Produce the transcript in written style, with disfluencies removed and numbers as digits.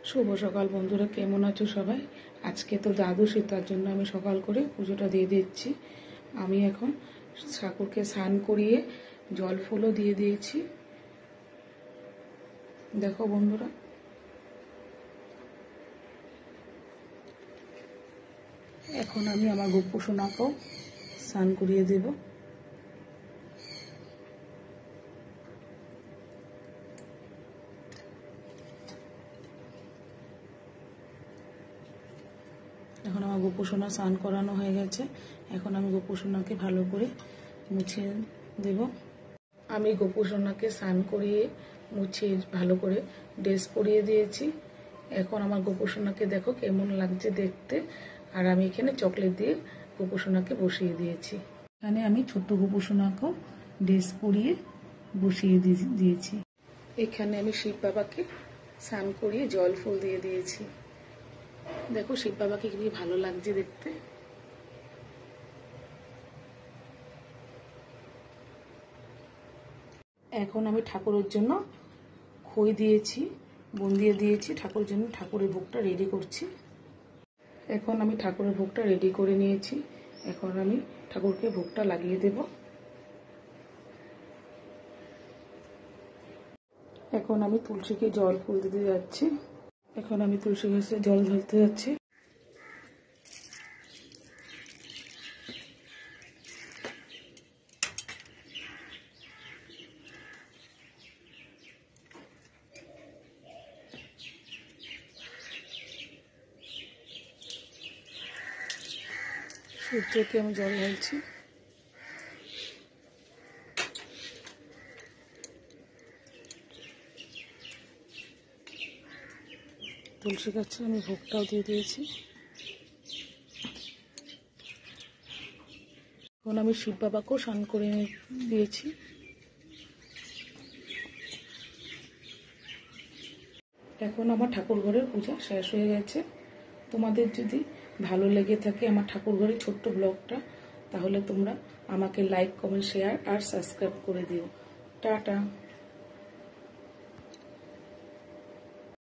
শুভ সকাল বন্ধুরা, কেমন আছো সবাই? আজকে তো দ্বাদশী, তার জন্য আমি সকাল করে পুজোটা দিয়ে দিচ্ছি। আমি এখন ঠাকুরকে স্নান করিয়ে জল ফুলও দিয়ে দিয়েছি। দেখো বন্ধুরা, এখন আমি আমার গপ্পু সোনাকেও স্নান করিয়ে দেব। এখন আমার গপ্পু সোনা স্নান করানো হয়ে গেছে। এখন আমি গপ্পু সোনাকে ভালো করে মুছিয়ে দেব। আমি গপ্পু সোনাকে স্নান করিয়ে মুছিয়ে ভালো করে ড্রেস পরিয়ে দিয়েছি। এখন আমার গপ্পু সোনাকে দেখো কেমন লাগছে দেখতে। আর আমি এখানে চকলেট দিয়ে গপ্পু সোনাকে বসিয়ে দিয়েছি। এখানে আমি ছোট্ট গপ্পু সোনাকেও ড্রেস পরিয়ে বসিয়ে দিয়েছি। এখানে আমি শিব বাবাকে স্নান করিয়ে জল ফুল দিয়ে দিয়েছি। দেখো শিব বাবাকে কি ভালো লাগছে দেখতে। এখন আমি ঠাকুরের জন্য খই দিয়েছি, বুন্দিয়ে দিয়েছি ঠাকুরের জন্য। ঠাকুরের ভোগটা রেডি করছি। এখন আমি ঠাকুরের ভোগটা রেডি করে নিয়েছি। এখন আমি ঠাকুরকে ভোগটা লাগিয়ে দেব। এখন আমি তুলসীকে জল ফুল দিতে যাচ্ছি। এখন আমি তুলসী গাছে জল ঢালতে যাচ্ছি। সূর্যকে আমি জল ঢালছি। তুলসী গাছে আমি ভোগটাও দিয়ে দিয়েছি। এখন আমি শিব বাবাকেও স্নান করে দিয়েছি। এখন আমার ঠাকুর ঘরের পূজা শেষ হয়ে গেছে। তোমাদের যদি ভালো লেগে থাকে আমার ঠাকুর ঘরের ছোট্ট ব্লগটা, তাহলে তোমরা আমাকে লাইক, কমেন্ট, শেয়ার আর সাবস্ক্রাইব করে দিও। টাটা।